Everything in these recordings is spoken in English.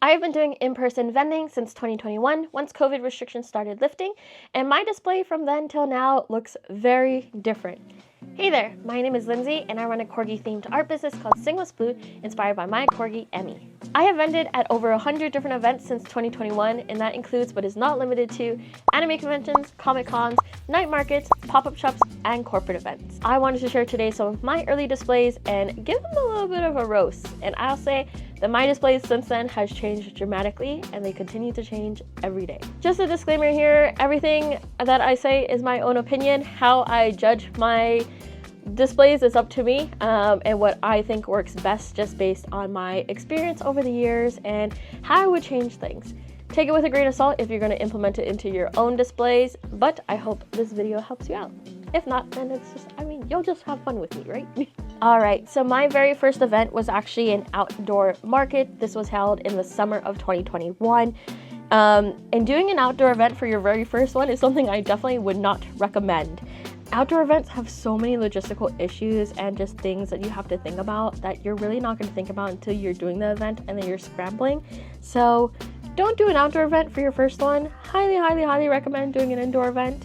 I've been doing in-person vending since 2021, once COVID restrictions started lifting, and my display from then till now looks very different. Hey there, my name is Lindsay, and I run a corgi-themed art business called Sing with Sploot, inspired by my corgi, Emmy. I have vended at over 100 different events since 2021, and that includes but is not limited to anime conventions, comic cons, night markets, pop-up shops, and corporate events. I wanted to share today some of my early displays and give them a little bit of a roast, and I'll say that my displays since then has changed dramatically, and they continue to change every day. Just a disclaimer here, everything that I say is my own opinion. How I judge my displays is up to me, and what I think works best just based on my experience over the years and how I would change things. Take it with a grain of salt if you're going to implement it into your own displays, but I hope this video helps you out. If not, then it's just, you'll just have fun with me, right? Alright, so my very first event was actually an outdoor market. This was held in the summer of 2021. And doing an outdoor event for your very first one is something I definitely would not recommend. Outdoor events have so many logistical issues and just things that you have to think about that you're really not going to think about until you're doing the event and then you're scrambling. So don't do an outdoor event for your first one. Highly, highly, highly recommend doing an indoor event.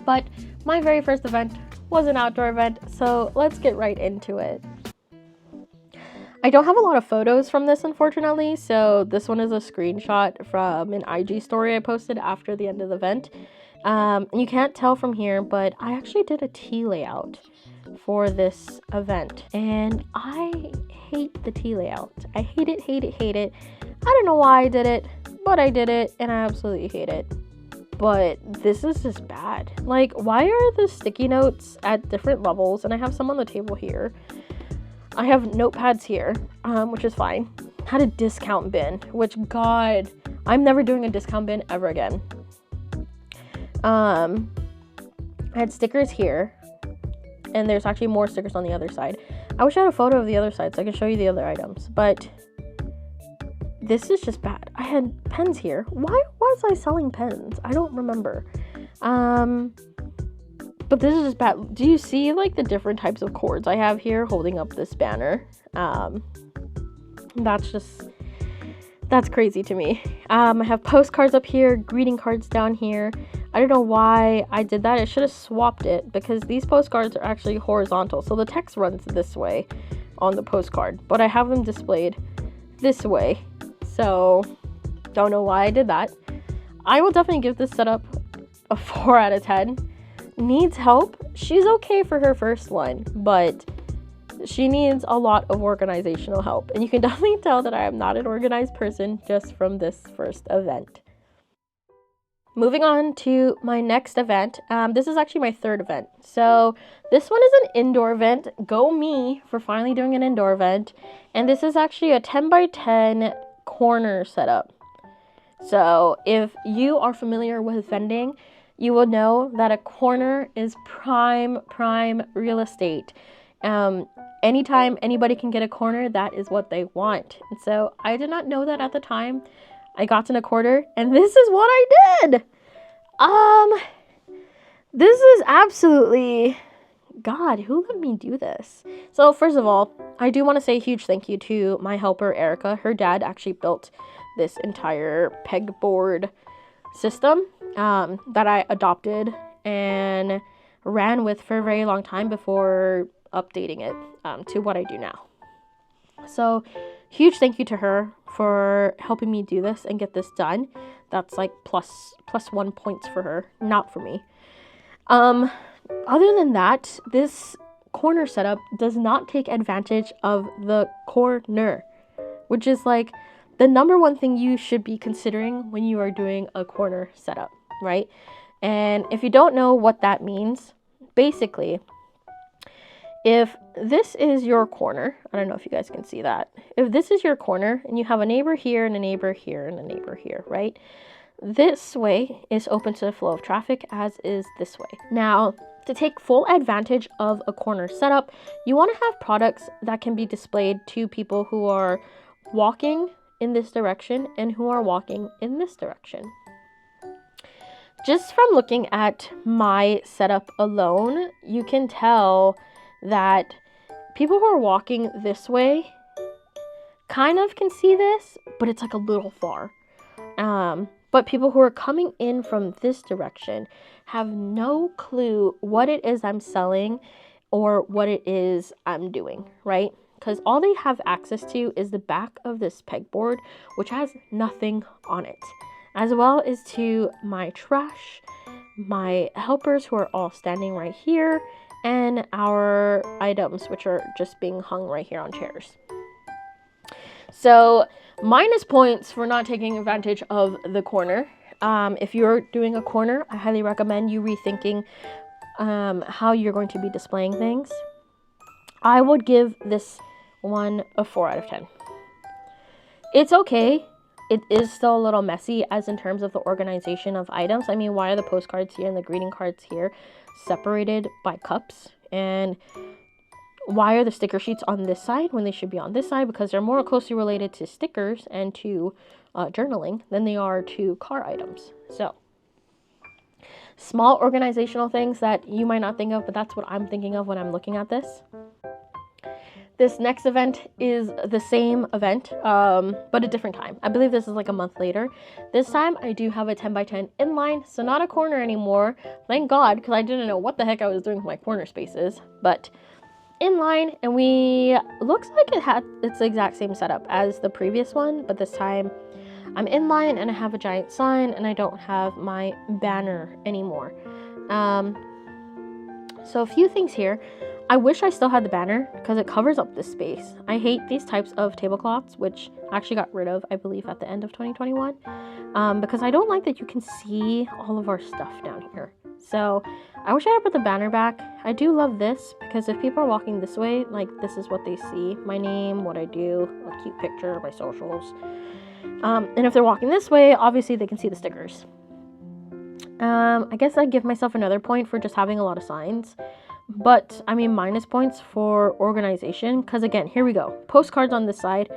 But my very first event was an outdoor event, so let's get right into it. I don't have a lot of photos from this, unfortunately, so this one is a screenshot from an IG story I posted after the end of the event. You can't tell from here, but I actually did a tea layout for this event, and I hate the tea layout. I hate it, hate it, hate it. I don't know why I did it, but I did it, and I absolutely hate it. But this is just bad. Like, why are the sticky notes at different levels? And I have some on the table here. I have notepads here, which is fine. Had a discount bin, which, God, I'm never doing a discount bin ever again. I had stickers here, and there's actually more stickers on the other side. I wish I had a photo of the other side so I could show you the other items, but this is just bad. I had pens here. Why was I selling pens? I don't remember. But this is just bad. Do you see like the different types of cords I have here holding up this banner? That's crazy to me. I have postcards up here, greeting cards down here. I don't know why I did that. I should have swapped it because these postcards are actually horizontal. So the text runs this way on the postcard, but I have them displayed this way. So don't know why I did that. I will definitely give this setup a 4 out of 10. Needs help. She's okay for her first one, but she needs a lot of organizational help. And you can definitely tell that I am not an organized person just from this first event. Moving on to my next event. This is actually my third event. So this one is an indoor event. Go me for finally doing an indoor event. And this is actually a 10 by 10 corner setup. So if you are familiar with vending, you will know that a corner is prime real estate. Anytime anybody can get a corner, that is what they want. And so I did not know that at the time. I got in a quarter, and this is what I did. This is absolutely, God, who let me do this? So first of all, I do want to say a huge thank you to my helper, Erica. Her dad actually built this entire pegboard system that I adopted and ran with for a very long time before updating it to what I do now. So huge thank you to her for helping me do this and get this done. That's like plus 1 points for her, not for me. Other than that, this corner setup does not take advantage of the corner, which is like the number one thing you should be considering when you are doing a corner setup, right? And if you don't know what that means, basically, if this is your corner, I don't know if you guys can see that. If this is your corner and you have a neighbor here and a neighbor here and a neighbor here, right? This way is open to the flow of traffic, as is this way. Now, to take full advantage of a corner setup, you want to have products that can be displayed to people who are walking in this direction and who are walking in this direction. Just from looking at my setup alone, you can tell that people who are walking this way kind of can see this, but it's like a little far. But people who are coming in from this direction have no clue what it is I'm selling or what it is I'm doing, right? Because all they have access to is the back of this pegboard, which has nothing on it, as well as to my trash, my helpers who are all standing right here, and our items, which are just being hung right here on chairs. So minus points for not taking advantage of the corner. If you're doing a corner, I highly recommend you rethinking how you're going to be displaying things. I would give this one a 4 out of 10. It's okay. It is still a little messy as in terms of the organization of items. I mean, why are the postcards here and the greeting cards here separated by cups? And why are the sticker sheets on this side when they should be on this side? Because they're more closely related to stickers and to journaling than they are to car items. So small organizational things that you might not think of, but that's what I'm thinking of when I'm looking at this. This next event is the same event, but a different time. I believe this is like a month later. This time I do have a 10x10 inline, so not a corner anymore. Thank God, because I didn't know what the heck I was doing with my corner spaces. But inline, and looks like it's the exact same setup as the previous one, but this time I'm inline and I have a giant sign and I don't have my banner anymore. So a few things here. I wish I still had the banner because it covers up this space. I hate these types of tablecloths, which I actually got rid of, I believe, at the end of 2021, because I don't like that you can see all of our stuff down here. So I wish I had put the banner back. I do love this because if people are walking this way, like this is what they see. My name, what I do, a cute picture, my socials. And if they're walking this way, obviously they can see the stickers. I guess I'd give myself another point for just having a lot of signs. But, I mean, minus points for organization. Because, again, here we go. Postcards on this side.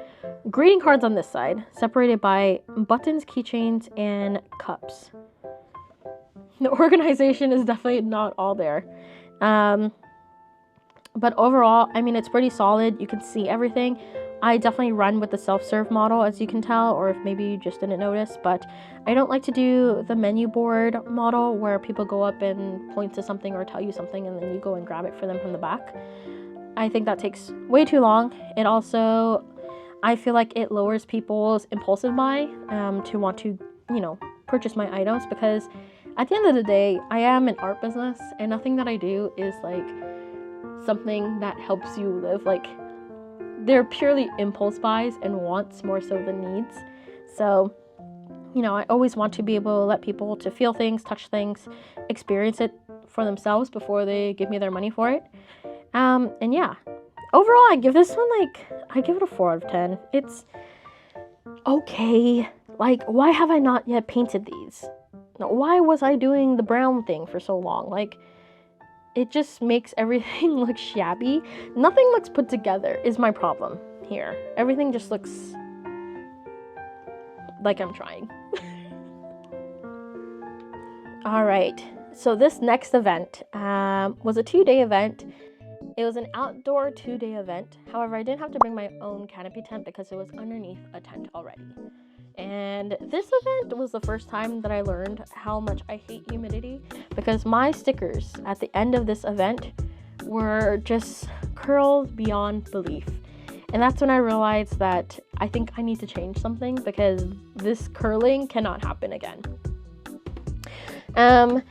Greeting cards on this side. Separated by buttons, keychains, and cups. The organization is definitely not all there. But overall, I mean, it's pretty solid. You can see everything. I definitely run with the self-serve model, as you can tell, or if maybe you just didn't notice, but I don't like to do the menu board model where people go up and point to something or tell you something and then you go and grab it for them from the back. I think that takes way too long. It also, I feel like it lowers people's impulsive buy to want to, purchase my items, because at the end of the day, I am an art business and nothing that I do is like something that helps you live. Like, they're purely impulse buys and wants more so than needs. So, I always want to be able to let people to feel things, touch things, experience it for themselves before they give me their money for it. And yeah, overall, I give this one, I give it a 4 out of 10. It's okay. Like, why have I not yet painted these? Why was I doing the brown thing for so long? Like, it just makes everything look shabby. Nothing looks put together is my problem here. Everything just looks like I'm trying. All right. So this next event was a 2-day event. It was an outdoor 2-day event. However, I didn't have to bring my own canopy tent because it was underneath a tent already. And this event was the first time that I learned how much I hate humidity, because my stickers at the end of this event were just curled beyond belief. And that's when I realized that I think I need to change something, because this curling cannot happen again. +1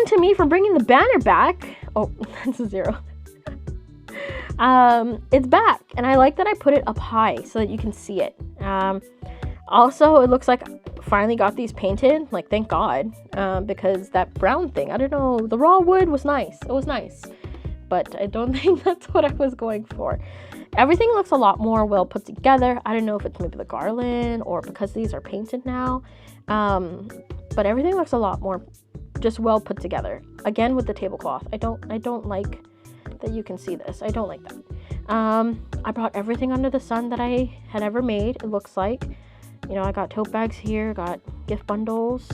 to me for bringing the banner back. Oh, that's a 0. It's back, and I like that I put it up high so that you can see it. Also, it looks like I finally got these painted, like, thank God, because that brown thing, I don't know, the raw wood was nice. It was nice, but I don't think that's what I was going for. Everything looks a lot more well put together. I don't know if it's maybe the garland or because these are painted now, but everything looks a lot more just well put together. Again, with the tablecloth, I don't like that you can see this. I don't like that. I brought everything under the sun that I had ever made, it looks like. I got tote bags here, got gift bundles,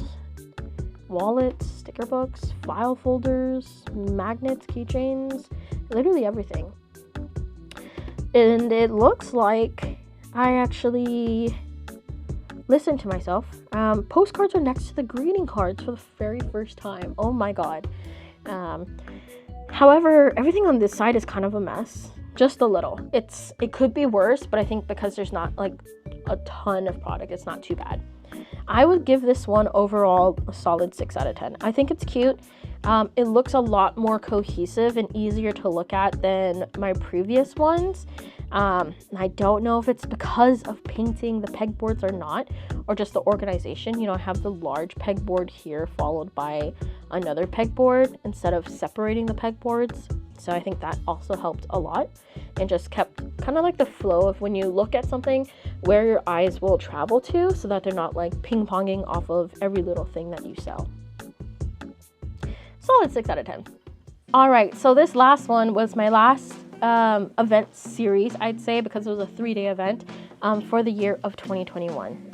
wallets, sticker books, file folders, magnets, keychains, literally everything. And it looks like I actually listened to myself. Postcards are next to the greeting cards for the very first time. Oh my god. However, everything on this side is kind of a mess. Just a little. It could be worse, but I think because there's not like a ton of product, it's not too bad. I would give this one overall a solid 6 out of 10. I think it's cute. It looks a lot more cohesive and easier to look at than my previous ones. I don't know if it's because of painting the pegboards or not, or just the organization. You know, I have the large pegboard here followed by another pegboard instead of separating the pegboards. So I think that also helped a lot and just kept kind of like the flow of when you look at something where your eyes will travel to, so that they're not like ping-ponging off of every little thing that you sell. Solid 6 out of 10. All right, so this last one was my last event series, I'd say, because it was a 3-day event for the year of 2021.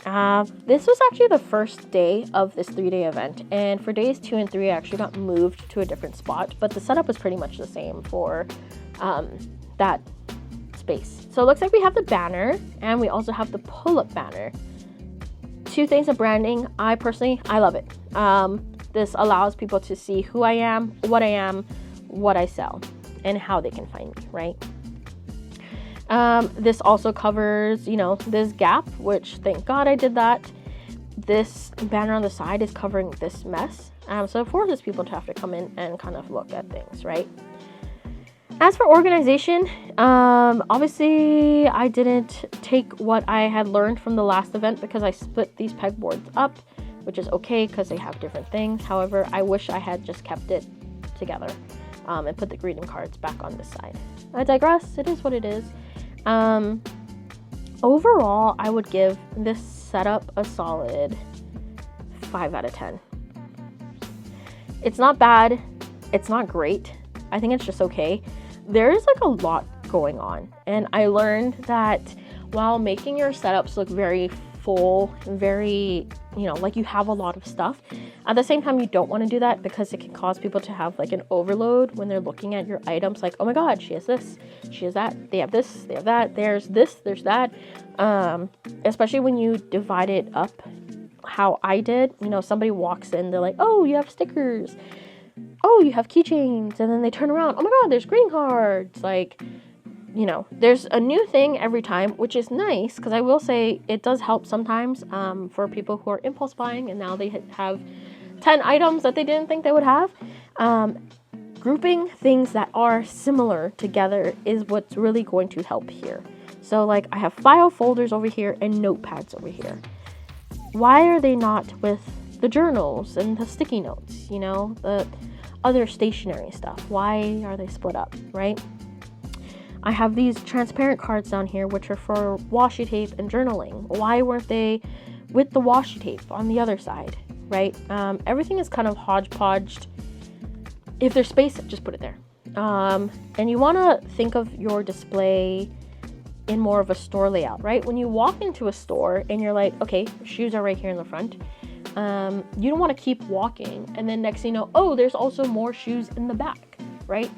This was actually the first day of this 3-day event, and for days 2 and 3 I actually got moved to a different spot, but the setup was pretty much the same for that space. So it looks like we have the banner and we also have the pull-up banner. 2 things of branding. I love it. This allows people to see who I am, what I sell, and how they can find me, right? This also covers, you know, this gap, which thank God I did that. This banner on the side is covering this mess. So it forces people to have to come in and kind of look at things, right? As for organization, obviously I didn't take what I had learned from the last event because I split these pegboards up, which is okay because they have different things. However, I wish I had just kept it together and put the greeting cards back on this side. I digress. It is what it is. Overall, I would give this setup a solid 5 out of 10. It's not bad. It's not great. I think it's just okay. There's like a lot going on, and I learned that while making your setups look very full, very, you know, like you have a lot of stuff, at the same time you don't want to do that because it can cause people to have like an overload when they're looking at your items, like, oh my god, she has this, she has that, they have this, they have that, there's this, there's that. Especially when you divide it up how I did. You know, somebody walks in, they're like, oh, you have stickers, oh, you have keychains, and then they turn around, oh my god, there's greeting cards. Like, you know, there's a new thing every time, which is nice, because I will say it does help sometimes for people who are impulse buying and now they have 10 items that they didn't think they would have. Grouping things that are similar together is what's really going to help here. So like I have file folders over here and notepads over here. Why are they not with the journals and the sticky notes, you know, the other stationery stuff? Why are they split up, right? I have these transparent cards down here, which are for washi tape and journaling. Why weren't they with the washi tape on the other side, right? Everything is kind of hodgepodged. If there's space, just put it there. And you want to think of your display in more of a store layout, right? When you walk into a store and you're like, okay, shoes are right here in the front. You don't want to keep walking and then next thing you know, oh, there's also more shoes in the back, right?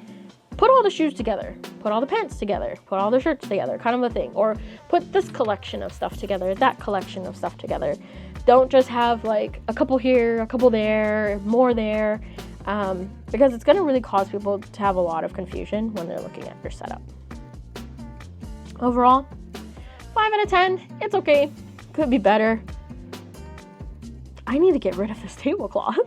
Put all the shoes together, put all the pants together, put all the shirts together, kind of a thing. Or put this collection of stuff together, that collection of stuff together. Don't just have like a couple here, a couple there, more there, because it's going to really cause people to have a lot of confusion when they're looking at your setup. Overall, 5 out of 10, it's okay, could be better. I need to get rid of this tablecloth.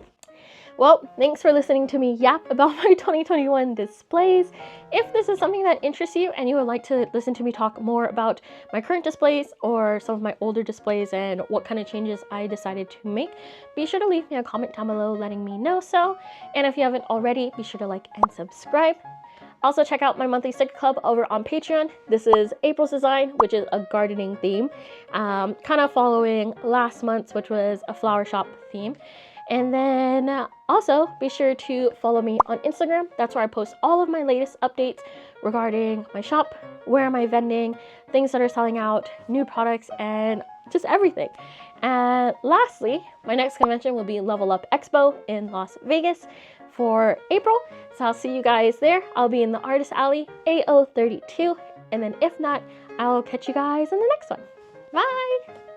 Well, thanks for listening to me yap about my 2021 displays. If this is something that interests you and you would like to listen to me talk more about my current displays or some of my older displays and what kind of changes I decided to make, be sure to leave me a comment down below letting me know so. And if you haven't already, be sure to like and subscribe. Also, check out my monthly sticker club over on Patreon. This is April's design, which is a gardening theme, kind of following last month's, which was a flower shop theme. And then also be sure to follow me on Instagram. That's where I post all of my latest updates regarding my shop, where am I vending, things that are selling out, new products, and just everything. And lastly, my next convention will be Level Up Expo in Las Vegas for April. So I'll see you guys there. I'll be in the Artist Alley, AO32. And then if not, I'll catch you guys in the next one. Bye!